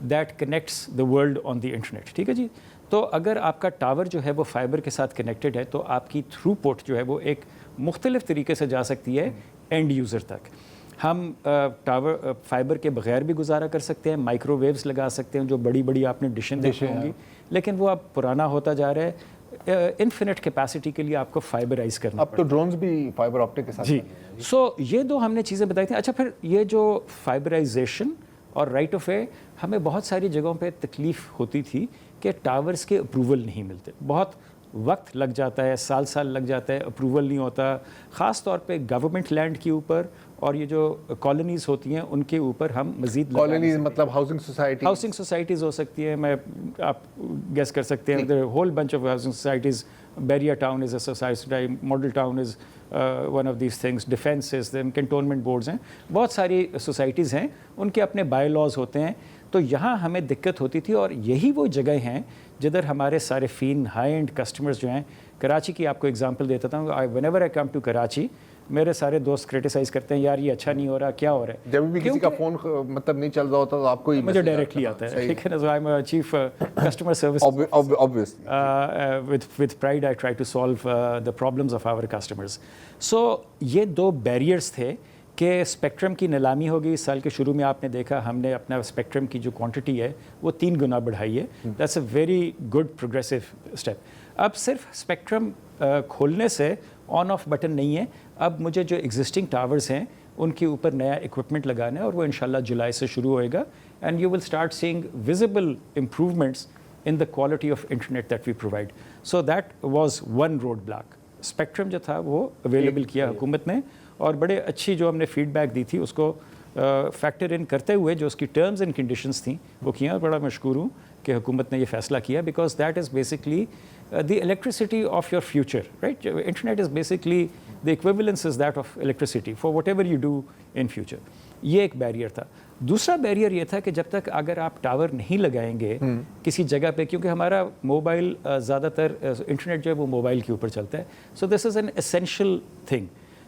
that connects the world on the internet. ٹھیک ہے جی. تو اگر آپ کا ٹاور جو ہے وہ فائبر کے ساتھ کنیکٹڈ ہے تو آپ کی تھرو پٹ جو ہے وہ ایک مختلف طریقے سے جا سکتی ہے اینڈ یوزر تک. ہم ٹاور فائبر کے بغیر بھی گزارا کر سکتے ہیں, مائکرو ویوز لگا سکتے ہیں جو بڑی بڑی آپ نے ڈشیں دیکھی ہوں گی, لیکن وہ اب پرانا ہوتا جا رہا ہے. انفینٹ کیپیسٹی کے لیے آپ کو فائبرائز کرنا اب تو ڈرونز بھی فائبر آپٹک کے ساتھ. جی. سو یہ دو ہم نے چیزیں بتائی تھیں. اچھا پھر یہ جو فائبرائزیشن اور رائٹ آف وے, ہمیں بہت ساری جگہوں پہ تکلیف ہوتی تھی کہ ٹاورز کے اپروول نہیں ملتے, بہت وقت لگ جاتا ہے, سال لگ جاتا ہے, اپروول نہیں ہوتا, خاص طور پہ گورنمنٹ لینڈ کے اوپر, اور یہ جو کالونیز ہوتی ہیں ان کے اوپر ہم مزید کالونیز مطلب ہاؤسنگ سوسائٹیز ہو سکتی ہیں. میں آپ گیس کر سکتے ہیں whole bunch of housing societies. بیریا town is a society, model town is one of these things, defence is them, cantonment boards ہیں, بہت ساری سوسائٹیز ہیں, ان کے اپنے بائی لاز ہوتے ہیں. تو یہاں ہمیں دقت ہوتی تھی, اور یہی وہ جگہ ہیں جدھر ہمارے صارفین ہائی اینڈ کسٹمرز جو ہیں. کراچی کی آپ کو ایگزامپل دیتا ہوں. Whenever I come to Karachi, میرے سارے دوست کرٹیسائز کرتے ہیں یار یہ اچھا نہیں ہو رہا, کیا ہو رہا ہے. جب بھی کسی کا فون مطلب نہیں چل رہا ہوتا تو آپ کو مجھے ڈائریکٹلی آتا ہے, ٹھیک ہے نا. I am chief customer service, with pride I try to solve the problems of our customers. So یہ دو بیریئرس تھے کہ اسپیکٹرم کی نیلامی ہوگی. اس سال کے شروع میں آپ نے دیکھا ہم نے اپنا اسپیکٹرم کی جو کوانٹٹی ہے وہ 3 گنا بڑھائی ہے. That's a very good progressive step. اب صرف اسپیکٹرم کھولنے سے آن آف بٹن نہیں ہے, اب مجھے جو ایگزسٹنگ ٹاورز ہیں ان کے اوپر نیا اکوپمنٹ لگانا ہے, اور وہ انشاءاللہ جولائی سے شروع ہوئے گا. And you will start seeing visible improvements in the quality of internet that we provide. So that was one roadblock. Spectrum جو تھا وہ اویلیبل کیا حکومت نے, اور بڑے اچھی جو ہم نے فیڈ بیک دی تھی اس کو فیکٹر ان کرتے ہوئے جو اس کی ٹرمز اینڈ کنڈیشنز تھیں وہ کیا. بڑا مشکور ہوں کہ حکومت نے یہ فیصلہ کیا, because that is basically the electricity of your future, right? Internet is basically the equivalence is that of electricity for whatever you do in future. یہ ایک بیریئر تھا. دوسرا بیریئر یہ تھا کہ جب تک اگر آپ ٹاور نہیں لگائیں گے کسی جگہ پہ, کیونکہ ہمارا موبائل زیادہ تر انٹرنیٹ جو ہے وہ موبائل کے اوپر چلتا ہے. So this is an essential thing.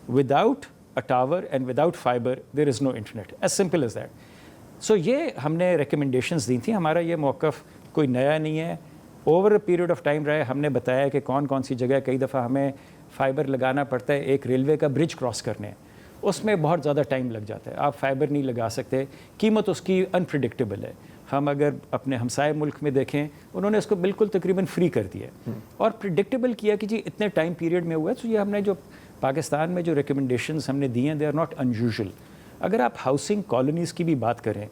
Without a tower and without fibre there is no internet, as simple as that. So یہ ہم نے ریکمنڈیشنز دی تھیں. ہمارا یہ موقف کوئی نیا نہیں ہے, over a period of time رہا ہے. ہم نے بتایا کہ کون کون سی جگہ, کئی دفعہ ہمیں فائبر لگانا پڑتا ہے ایک ریلوے کا برج کراس کرنے, اس میں بہت زیادہ ٹائم لگ جاتا ہے. آپ فائبر نہیں لگا سکتے, قیمت اس کی انپریڈکٹیبل ہے. ہم اگر اپنے ہمسائے ملک میں دیکھیں, انہوں نے اس کو بالکل تقریباً فری کر دیا اور پریڈکٹیبل کیا کہ جی اتنے ٹائم پیریڈ میں ہوا ہے. تو یہ ہم نے جو پاکستان میں جو ریکمنڈیشنز ہم نے دی ہیں دے آر ناٹ انیوژل. اگر آپ ہاؤسنگ کالونیز کی بھی بات کریں,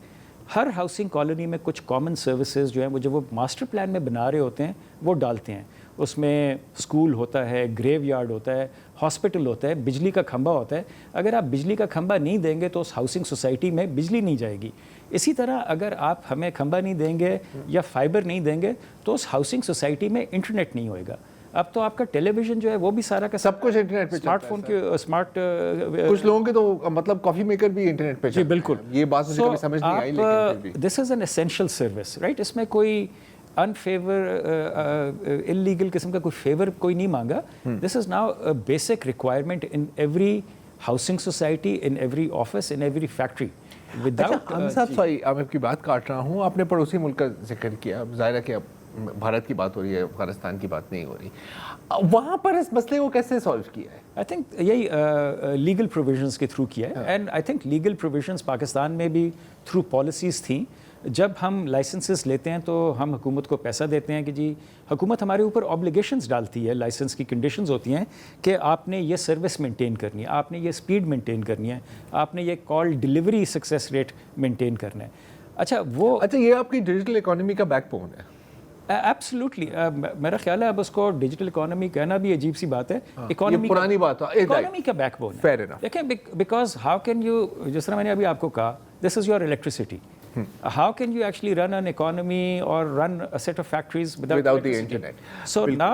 ہر ہاؤسنگ کالونی میں کچھ کامن سروسز جو ہیں وہ جب وہ ماسٹر پلان میں بنا رہے ہوتے ہیں وہ ڈالتے ہیں. اس میں اسکول ہوتا ہے, گریو یارڈ ہوتا ہے, ہاسپٹل ہوتا ہے, بجلی کا کھمبا ہوتا ہے. اگر آپ بجلی کا کھمبا نہیں دیں گے تو اس ہاؤسنگ سوسائٹی میں بجلی نہیں جائے گی. اسی طرح اگر آپ ہمیں کھمبا نہیں دیں گے یا فائبر نہیں دیں گے تو اس ہاؤسنگ سوسائٹی میں انٹرنیٹ نہیں ہوئے گا. اب تو آپ کا ٹیلی ویژن جو ہے وہ بھی سارا کا سب کچھ انٹرنیٹ پہ, اسمارٹ فون کے اسمارٹ, کچھ لوگوں کے تو مطلب کافی میکر بھی انٹرنیٹ پہ. جی بالکل, یہ بات مجھے کبھی سمجھ نہیں آئی, لیکن this is an essential service, right. اس میں کوئی انفیور انلیگل قسم کا کوئی فیور کوئی نہیں مانگا. This is now basic requirement in every housing society, in every office, in every factory. Aamir صاحب, سوری میں آپ کی بات کاٹ رہا ہوں, آپ نے پڑوسی ملک کا ذکر کیا. ظاہر ہے کہ اب بھارت کی بات ہو رہی ہے, افغانستان کی بات نہیں ہو رہی. وہاں پر اس مسئلے کو کیسے سالو کیا ہے؟ آئی تھنک یہی لیگل پروویژنس کے تھرو کیا ہے. And I think legal provisions Pakistan میں بھی تھرو پالیسیز تھیں. جب ہم لائسنسز لیتے ہیں تو ہم حکومت کو پیسہ دیتے ہیں کہ جی حکومت ہمارے اوپر آبلیگیشنز ڈالتی ہے, لائسنس کی کنڈیشنز ہوتی ہیں کہ آپ نے یہ سروس مینٹین کرنی ہے, آپ نے یہ اسپیڈ مینٹین کرنی ہے, آپ نے یہ کال ڈلیوری سکسیس ریٹ مینٹین کرنا ہے. اچھا یہ آپ کی ڈیجیٹل اکانومی کا بیک بون ہے. ایبسلیوٹلی, میرا خیال ہے اب اس کو ڈیجیٹل اکانومی کہنا بھی عجیب سی بات ہے. اکانومی پرانی بات ہے, اکانومی کا بیک بون ہے. دیکھیں بیکاز ہاؤ کین یو, جس طرح میں نے ابھی آپ کو کہا, this is your electricity. How can you actually run an economy or run a set of factories without the internet? So now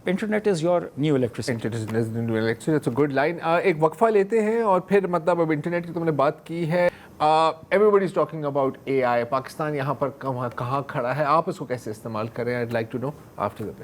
internet is your new electricity. Internet is new electricity. That's a good line. ایک وقفہ لیتے ہیں اور پھر مطلب اب internet کی تم نے بات کی ہے. Everybody is talking about AI. Pakistan یہاں پر کہاں کھڑا ہے, آپ اس کو کیسے استعمال کریں? I'd like to know after the break.